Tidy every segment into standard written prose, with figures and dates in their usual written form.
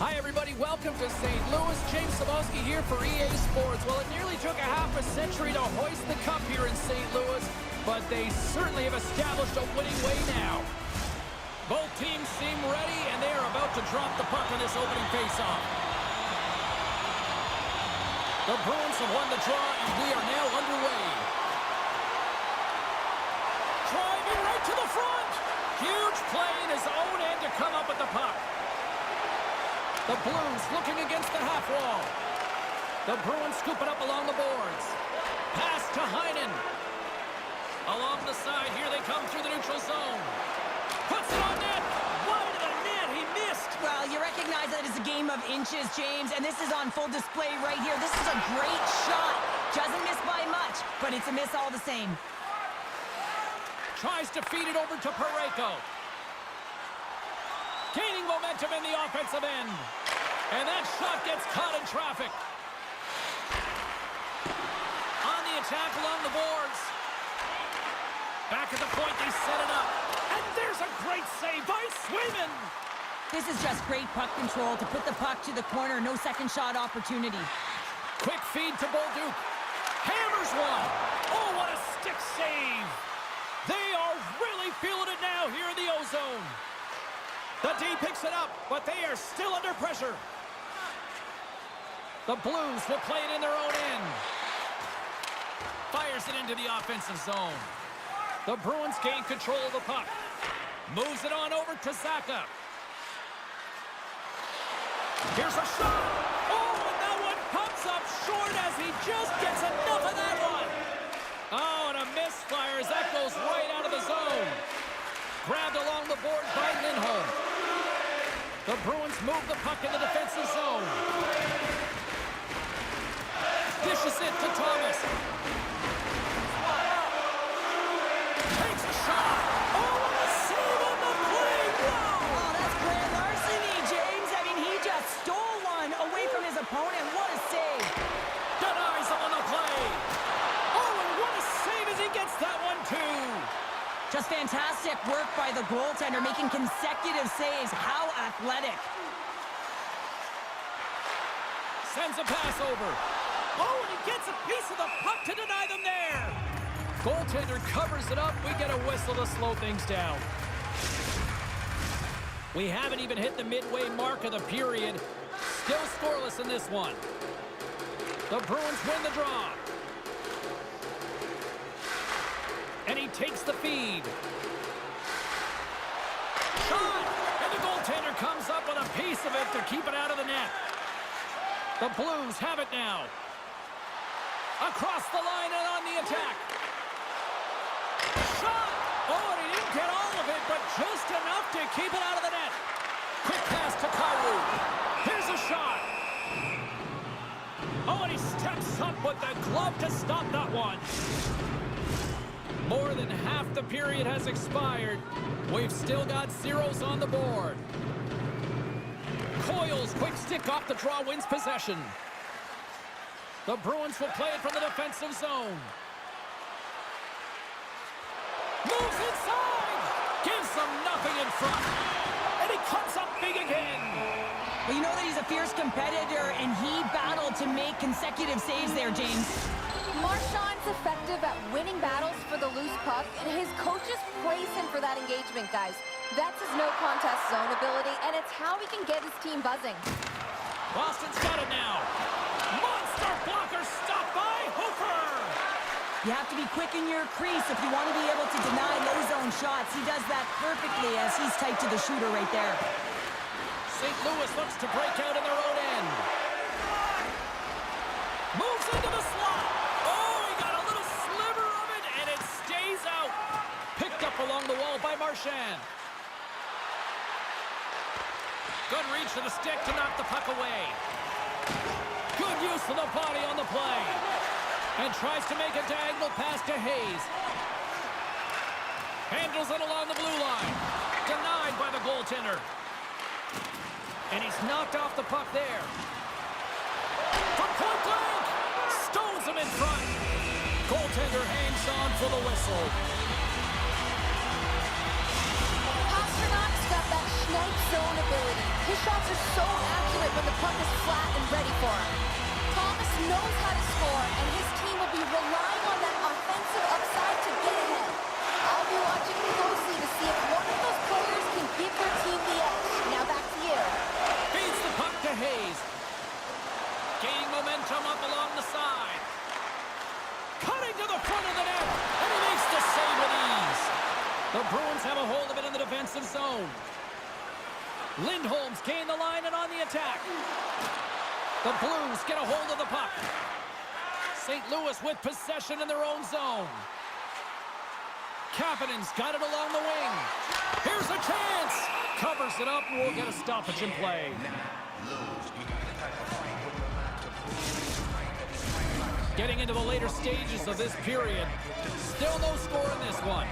Hi, everybody. Welcome to St. Louis. James Cebulski here for EA Sports. Well, it nearly took a half a century to hoist the cup here in St. Louis, but they certainly have established a winning way now. Both teams seem ready, and they are about to drop the puck in this opening faceoff. The Bruins have won the draw, and we are now underway. Driving right to the front. Huge play in his own end to come up with the puck. The Blues looking against the half wall. The Bruins scoop it up along the boards. Pass to Heinen. Along the side, here they come through the neutral zone. Puts it on net. Wide of the net. He missed. Well, you recognize that it's a game of inches, James, and this is on full display right here. This is a great shot. Doesn't miss by much, but it's a miss all the same. Tries to feed it over to Parayko. Gaining momentum in the offensive end. And that shot gets caught in traffic. On the attack along the boards. Back at the point, they set it up. And there's a great save by Swayman. This is just great puck control to put the puck to the corner. No second shot opportunity. Quick feed to Bolduc. Hammers one. Oh, what a stick save. They are really feeling it now here in the O-zone. The D picks it up, but they are still under pressure. The Blues will play it in their own end. Fires it into the offensive zone. The Bruins gain control of the puck. Moves it on over to Zacha. Here's a shot. Oh, and that one pops up short as he just gets enough of that one. Oh, and a misfire as that goes right out of the zone. Grabbed along the board by Lindholm. The Bruins move the puck in the defensive zone. Dishes it to Thomas. Takes a shot. Oh, what a save on the play. Wow. Oh, that's grand larceny, James. I mean, he just stole one away from his opponent. What a save. Denies him on the play. Oh, and what a save as he gets that one, too. Just fantastic work by the goaltender, making consecutive saves. How athletic. Sends a pass over. Oh, and he gets a piece of the puck to deny them there. Goaltender covers it up. We get a whistle to slow things down. We haven't even hit the midway mark of the period. Still scoreless in this one. The Bruins win the draw. And he takes the feed. Shot! And the goaltender comes up with a piece of it to keep it out of the net. The Blues have it now. Across the line and on the attack. Shot! Oh, and he didn't get all of it, but just enough to keep it out of the net. Quick pass to Kyrou. Here's a shot. Oh, and he steps up with the glove to stop that one. More than half the period has expired. We've still got zeros on the board. Coyle's quick stick off the draw wins possession. The Bruins will play it from the defensive zone. Moves inside. Gives them nothing in front. And he comes up big again. Well, you know that he's a fierce competitor, and he battled to make consecutive saves there, James. Marchand's effective at winning battles for the loose puck, and his coaches praise him for that engagement, guys. That's his no-contest zone ability, and it's how he can get his team buzzing. Boston's got it now. Monster blocker stopped by Hofer. You have to be quick in your crease if you want to be able to deny low-zone shots. He does that perfectly as he's tight to the shooter right there. St. Louis looks to break out in their own end. Moves into the slot. Oh, he got a little sliver of it, and it stays out. Picked up along the wall by Marchand. Good reach to the stick to knock the puck away. Good use of the body on the play. And tries to make a diagonal pass to Hayes. Handles it along the blue line. Denied by the goaltender. And he's knocked off the puck there. From point blank. Stones him in front. Goaltender hangs on for the whistle. Pasternak's got that snipe zone ability. His shots are so accurate when the puck is flat and ready for him. Thomas knows how to score, and his team will be relying on that offensive upside to get ahead. I'll be watching closely to see if one of those players can give their team the edge. Now back to you. Feeds the puck to Hayes. Gaining momentum up along the side. Cutting to the front of the net, and he makes the save with ease. The Bruins have a hold of it in the defensive zone. Lindholm's gained the line and on the attack. The Blues get a hold of the puck. St. Louis with possession in their own zone. Kapanen's got it along the wing. Here's a chance. Covers it up, and we'll get a stoppage in play. Getting into the later stages of this period. Still no score in this one.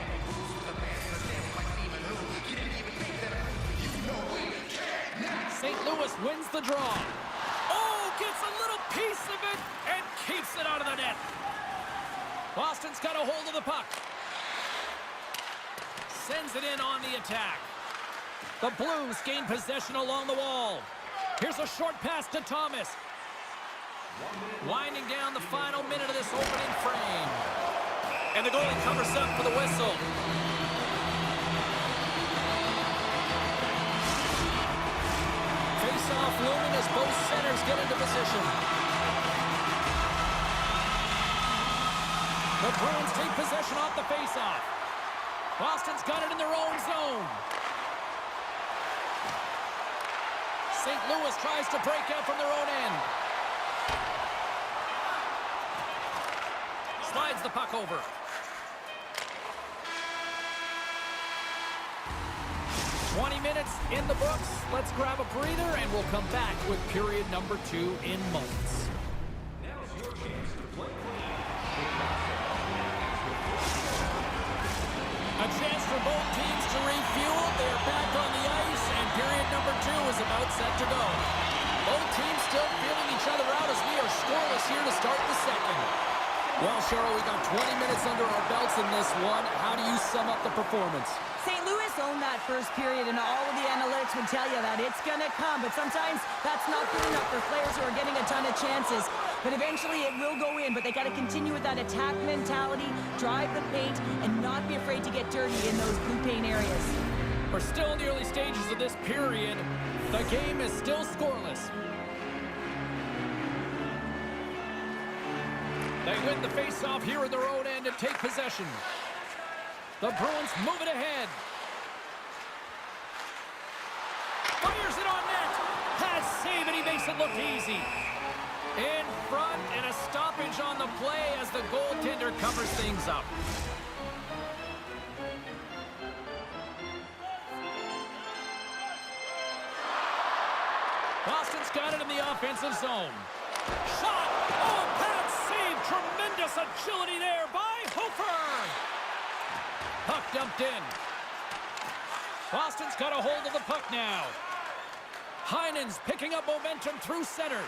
St. Louis wins the draw. Oh, gets a little piece of it and keeps it out of the net. Boston's got a hold of the puck. Sends it in on the attack. The Blues gain possession along the wall. Here's a short pass to Thomas. Winding down the final minute of this opening frame. And the goalie covers up for the whistle. Face-off looming as both centers get into position. The Bruins take possession off the face-off. Boston's got it in their own zone. St. Louis tries to break out from their own end. Slides the puck over. "20 minutes in the books. Let's grab a breather, and we'll come back with period number 2 in moments. Now's your chance to play. A chance for both teams to refuel. They're back on the ice, and period number 2 is about set to go. Both teams still feeling each other out as we are scoreless here to start the second. Well, Cheryl, we got 20 minutes under our belts in this one. How do you sum up the performance? St. Louis owned that first period, and all of the analytics would tell you that it's going to come. But sometimes that's not good enough for players who are getting a ton of chances. But eventually it will go in, but they got to continue with that attack mentality, drive the paint, and not be afraid to get dirty in those blue paint areas. We're still in the early stages of this period. The game is still scoreless. They win the face-off here in their own end and take possession. The Bruins move it ahead. Fires it on net. Pass save, and he makes it look easy. In front, and a stoppage on the play as the goaltender covers things up. Boston's got it in the offensive zone. Shot! Oh, pass save! Tremendous agility there by Hofer! Puck dumped in. Boston's got a hold of the puck now. Heinen's picking up momentum through center.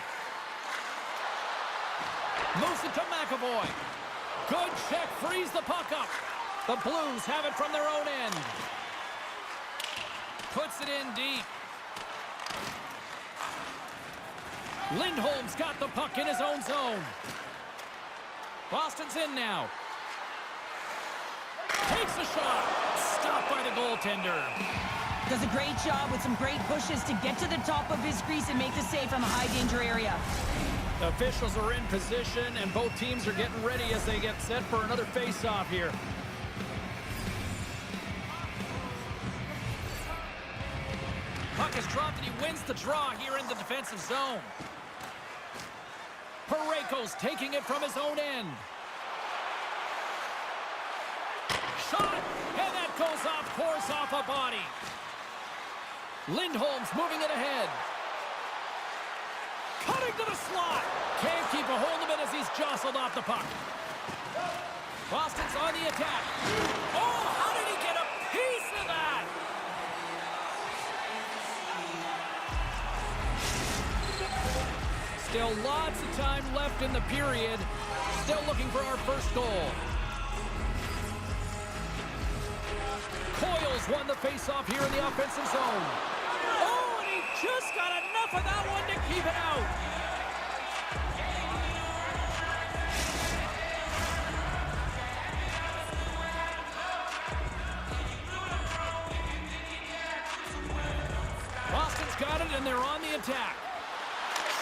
Moves it to McAvoy. Good check, frees the puck up. The Blues have it from their own end. Puts it in deep. Lindholm's got the puck in his own zone. Boston's in now. Takes a shot. Stopped by the goaltender. Does a great job with some great pushes to get to the top of his crease and make the save from a high-danger area. The officials are in position, and both teams are getting ready as they get set for another face-off here. Puck is dropped, and he wins the draw here in the defensive zone. Parayko's taking it from his own end. Shot, and that goes off course off a body. Lindholm's moving it ahead. Cutting to the slot. Can't keep a hold of it as he's jostled off the puck. Boston's on the attack. Oh, how did he get a piece of that? Still lots of time left in the period. Still looking for our first goal. Coyle's won the faceoff here in the offensive zone. Oh, and he just just got enough of that one to keep it out. Boston's got it, and they're on the attack.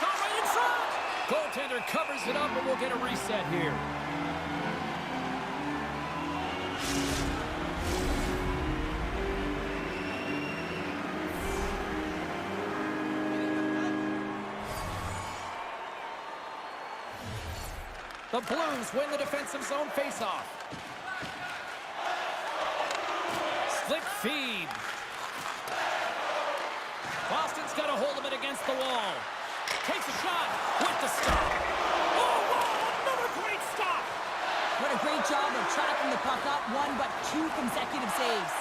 Shot right in front. Goaltender covers it up, and we'll get a reset here. The Blues win the defensive zone faceoff. Slip feed. Boston's got a hold of it against the wall. Takes a shot with the stop. Oh, wow, another great stop. What a great job of tracking the puck up. 1 but 2 consecutive saves.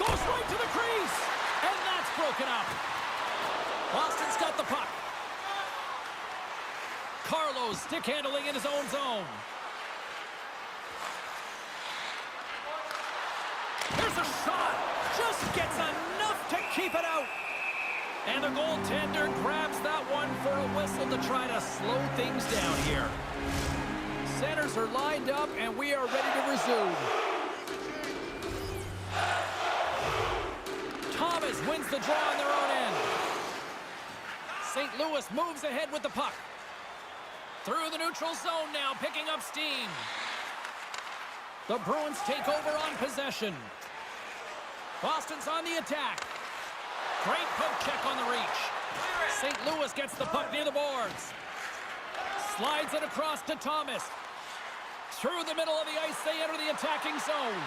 Goes right to the crease. And that's broken up. Boston's got the puck. Carlos stick handling in his own zone. There's a shot. Just gets enough to keep it out. And the goaltender grabs that one for a whistle to try to slow things down here. Centers are lined up, and we are ready to resume. Thomas wins the draw on their own end. St. Louis moves ahead with the puck. Through the neutral zone now, picking up steam. The Bruins take over on possession. Boston's on the attack. Great poke check on the reach. St. Louis gets the puck near the boards. Slides it across to Thomas. Through the middle of the ice, they enter the attacking zone.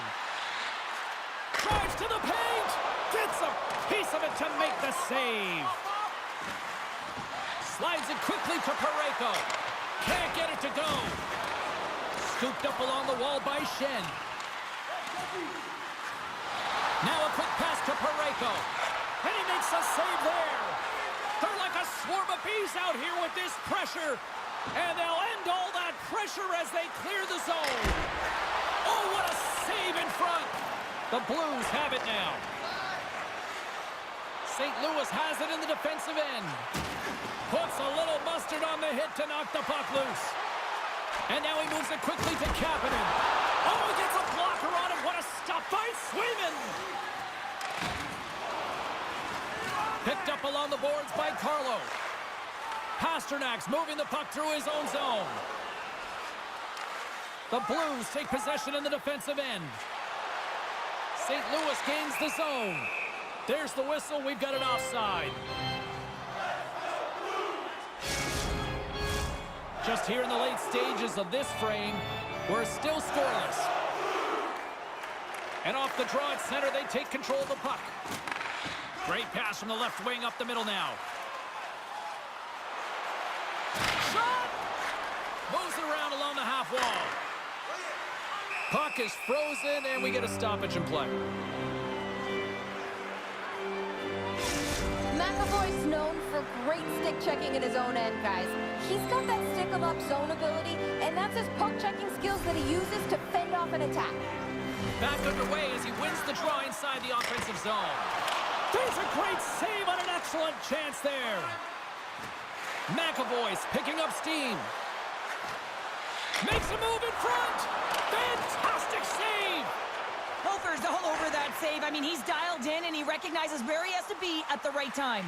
Drives to the paint. Gets a piece of it to make the save. Slides it quickly to Parayko. Can't get it to go. Scooped up along the wall by Shen. Now a quick pass to Parayko. And he makes a save there. They're like a swarm of bees out here with this pressure. And they'll end all that pressure as they clear the zone. Oh, what a save in front. The Blues have it now. St. Louis has it in the defensive end. Puts a little mustard on the hit to knock the puck loose. And now he moves it quickly to Kapanen. Oh, he gets a blocker on him. What a stop by Swayman. Picked up along the boards by Carlo. Pasternak's moving the puck through his own zone. The Blues take possession in the defensive end. St. Louis gains the zone. There's the whistle. We've got an offside. Just here in the late stages of this frame, we're still scoreless. And off the draw at center, they take control of the puck. Great pass from the left wing up the middle now. Shot! Moves it around along the half wall. Puck is frozen, and we get a stoppage in play. McAvoy's known for great stick checking in his own end, guys. He's got that stick-em-up zone ability, and that's his puck-checking skills that he uses to fend off an attack. Back underway as he wins the draw inside the offensive zone. There's a great save on an excellent chance there. McAvoy's picking up steam. Makes a move in front. Fantastic save. Hofer's all over that save. I mean, he's dialed in, and he recognizes where he has to be at the right time.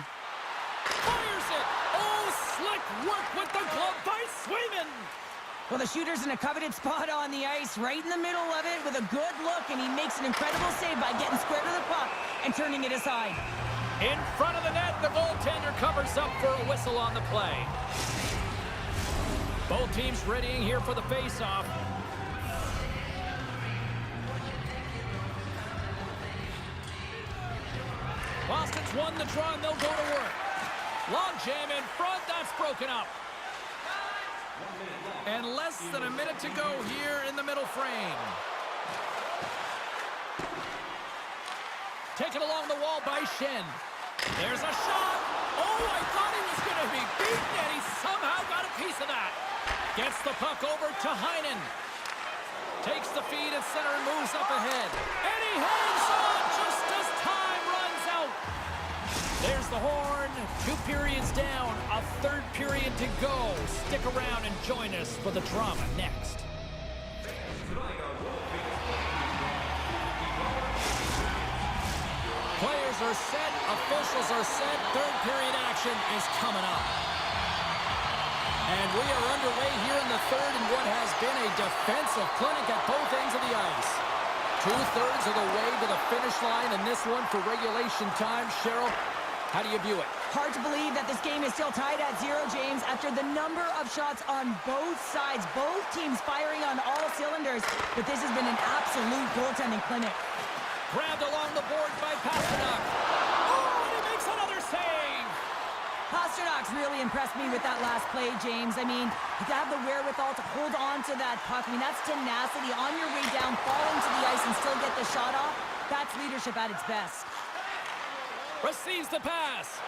Fires it. Oh, slick work with the glove by Swayman. Well, the shooter's in a coveted spot on the ice, right in the middle of it with a good look, and he makes an incredible save by getting square to the puck and turning it aside. In front of the net, the goaltender covers up for a whistle on the play. Both teams readying here for the face-off. Boston's won the draw, and they'll go to work. Log jam in front, that's broken up. And less than a minute to go here in the middle frame. Taken along the wall by Shen. There's a shot. Oh, I thought he was going to be beaten, and he somehow got a piece of that. Gets the puck over to Heinen. Takes the feed at center and moves up ahead. And he hangs on just as time runs out. the horn. 2 periods down, a third period to go. Stick around and join us for the drama next. Players are set, officials are set, third period action is coming up. And we are underway here in the third in what has been a defensive clinic at both ends of the ice. 2/3 of the way to the finish line in this one for regulation time. Cheryl, how do you view it? Hard to believe that this game is still tied at 0, James, after the number of shots on both sides. Both teams firing on all cylinders, but this has been an absolute goaltending clinic. Grabbed along the boards by Pasternak. Oh, and he makes another save! Pasternak's really impressed me with that last play, James. I mean, to have the wherewithal to hold on to that puck, I mean, that's tenacity on your way down, falling to the ice and still get the shot off. That's leadership at its best. Receives the pass.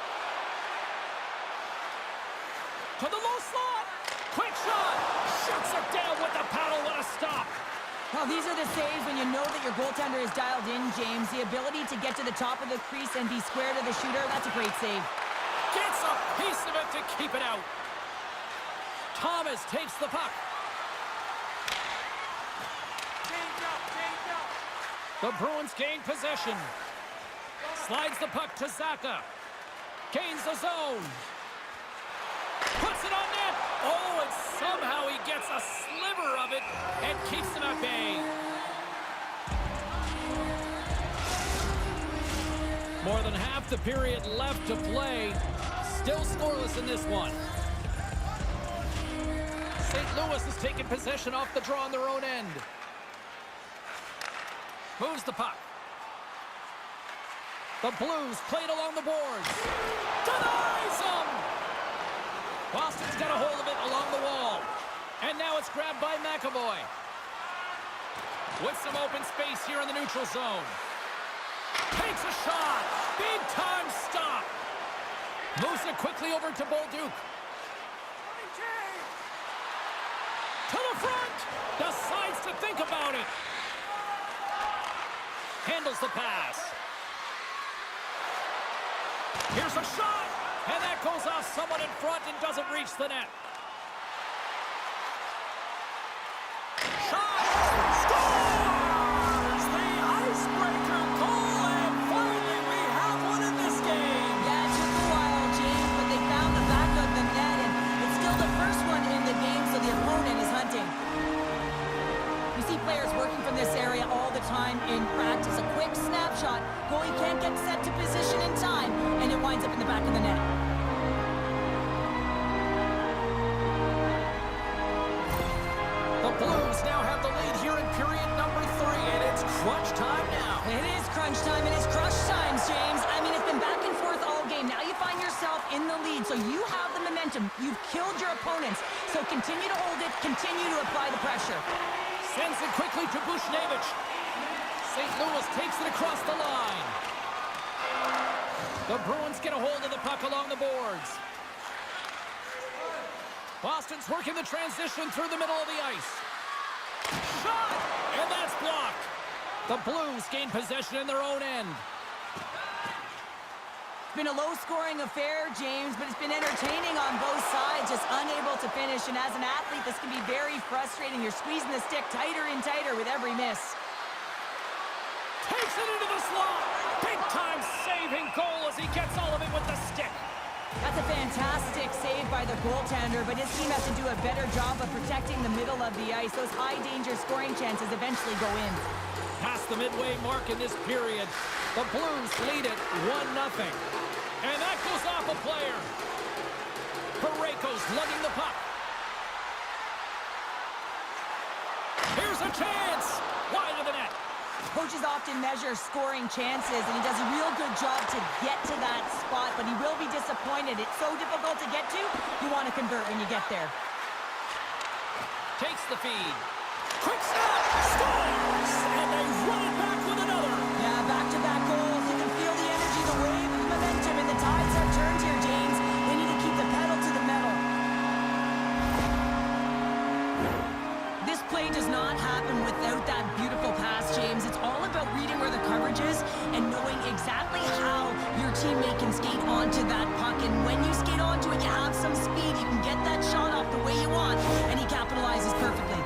To the low slot. Quick shot. Shuts it down with the paddle. What a stop. Well, these are the saves when you know that your goaltender is dialed in, James. The ability to get to the top of the crease and be square to the shooter, that's a great save. Gets a piece of it to keep it out. Thomas takes the puck. The Bruins gain possession. Slides the puck to Zaka. Gains the zone. Puts it on net. Oh, and somehow he gets a sliver of it and keeps them at bay. More than half the period left to play. Still scoreless in this one. St. Louis has taken possession off the draw on their own end. Moves the puck. The Blues played along the boards. Denies them! Boston's got a hold of it along the wall. And now it's grabbed by McAvoy. With some open space here in the neutral zone. Takes a shot. Big time stop. Moves it quickly over to Bolduc. To the front. Decides to think about it. Handles the pass. Here's a shot. And that goes off someone in front and doesn't reach the net. Shot! Scores! The icebreaker goal, and finally we have one in this game. Yeah, it took a while, James, but they found the back of the net, and it's still the first one in the game, so the opponent is hunting. We see players working from this area all the time in practice. A quick snapshot. Goalie can't get set to position in time, and it winds up in the back of the net. The Blues now have the lead here in period number 3, and it's crunch time now. It is crunch time. It is crush time, James. I mean, it's been back and forth all game. Now you find yourself in the lead, so you have the momentum. You've killed your opponents, so continue to hold it. Continue to apply the pressure. Sends it quickly to Bushnevich. St. Louis takes it across the line. The Bruins get a hold of the puck along the boards. Boston's working the transition through the middle of the ice. Shot! And that's blocked. The Blues gain possession in their own end. It's been a low-scoring affair, James, but it's been entertaining on both sides, just unable to finish. And as an athlete, this can be very frustrating. You're squeezing the stick tighter and tighter with every miss. Takes it into the slot. Big-time saving goal as he gets all of it with the stick. That's a fantastic save by the goaltender, but his team has to do a better job of protecting the middle of the ice. Those high-danger scoring chances eventually go in. Past the midway mark in this period, the Blues lead it 1-0. And that goes off a player. Parayko's lugging the puck. Here's a chance. Wide of the net. Coaches often measure scoring chances, and he does a real good job to get to that spot, but he will be disappointed. It's so difficult to get to, you want to convert when you get there. Takes the feed. Quick snap! Scores! And they run it back with another. Yeah, back-to-back goals. You can feel the energy, the wave of momentum, and the tides have turned here, James. They need to keep the pedal to the metal. This play does not happen without that beautiful pass, James. It's all about reading where the coverage is and knowing exactly how your teammate can skate onto that puck. And when you skate onto it, you have some speed. You can get that shot off the way you want, and he capitalizes perfectly.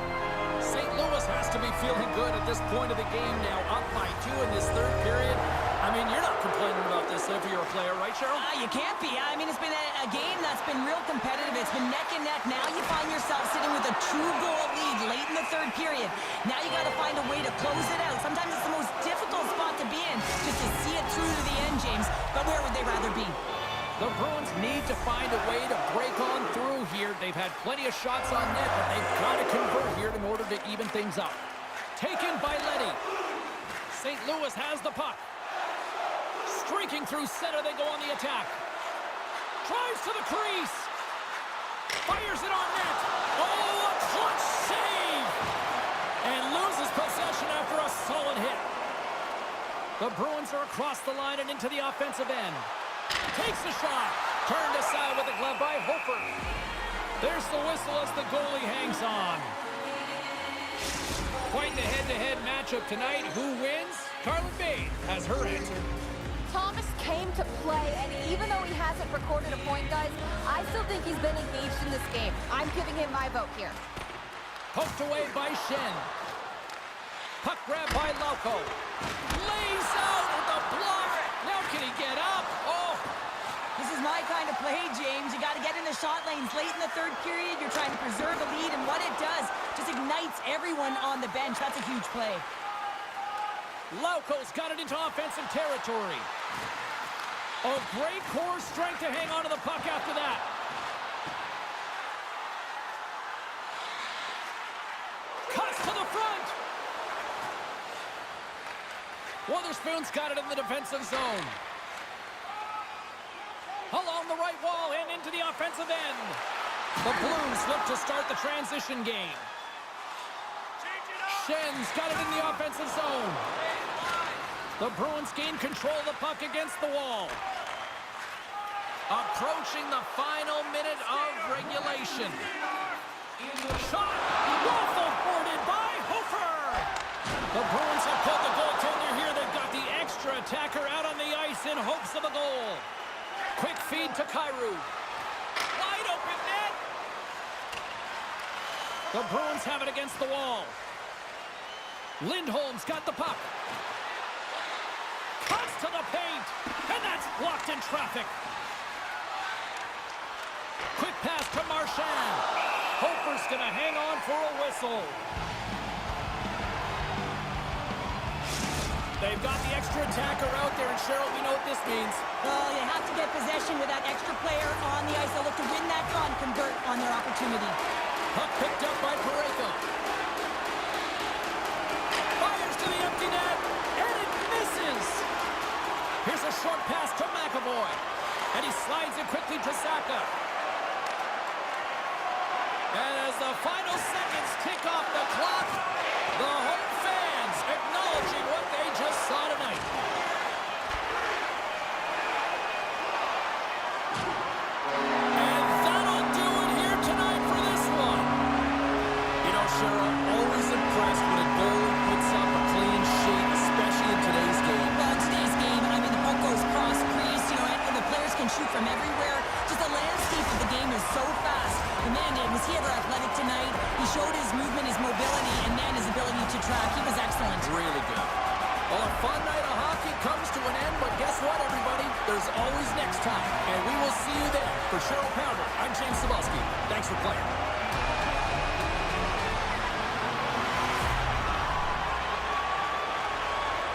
St. Louis has to be feeling good at this point of the game now, up by 2 in this third period. I mean, you're not complaining about this if you're a player, right, Cheryl? You can't be. I mean, it's been a game that's been real competitive. It's been neck and neck. Now you find yourself sitting with a 2-goal lead late in the third period. Now you got to find a way to close it out. Sometimes it's the most difficult spot to be in, just to see it through to the end, James. But where would they rather be? The Bruins need to find a way to break on through here. They've had plenty of shots on net, but they've got to convert here in order to even things up. Taken by Leddy. St. Louis has the puck. Streaking through center, they go on the attack. Drives to the crease. Fires it on net. Oh, a clutch save! And loses possession after a solid hit. The Bruins are across the line and into the offensive end. Takes the shot. Turned aside with a glove by Hofer. There's the whistle as the goalie hangs on. Quite the head-to-head matchup tonight. Who wins? Carlin Bain has her answer. Thomas came to play, and even though he hasn't recorded a point, guys, I still think he's been engaged in this game. I'm giving him my vote here. Poked away by Shen. Puck grab by Lauko. Lays out with the block. Now can he get up? Oh! This is my kind of play, James. You got to get in the shot lanes late in the third period. You're trying to preserve a lead, and what it does just ignites everyone on the bench. That's a huge play. Lauko's got it into offensive territory. Oh, great core strength to hang on to the puck after that. Cuts to the front. Witherspoon's got it in the defensive zone. Along the right wall and into the offensive end. The Blues look to start the transition game. Shen's got it in the offensive zone. The Bruins gain control of the puck against the wall. Approaching the final minute of regulation. Shot! Waffle boarded by Hofer! The Bruins have pulled the goaltender here. They've got the extra attacker out on the ice in hopes of a goal. Quick feed to Kyrou. Wide open net! The Bruins have it against the wall. Lindholm's got the puck. Cuts to the paint, and that's blocked in traffic. Quick pass to Marchand. Hofer's going to hang on for a whistle. They've got the extra attacker out there, and Cheryl, we know what this means. Well, you have to get possession with that extra player on the ice. They'll look to win that draw and convert on their opportunity. Puck picked up by Parayko. Fires to the empty net, and it misses. Here's a short pass to McAvoy, and he slides it quickly to Saka. And as the final seconds tick off the clock, the home fans acknowledging what they just saw tonight. And that'll do it here tonight for this one. You know, Cheryl, always impressed when a goalie puts up a clean sheet, especially in today's game. Well, in today's game, I mean, the puck goes cross crease, you know, and the players can shoot from everywhere. Just the landscape of the game is so fast. The man, was he ever athletic tonight? He showed his movement, his mobility, and man, his ability to track. He was excellent. Really good. Well, a fun night of hockey comes to an end, but guess what, everybody? There's always next time, and we will see you there. For Cheryl Pounder, I'm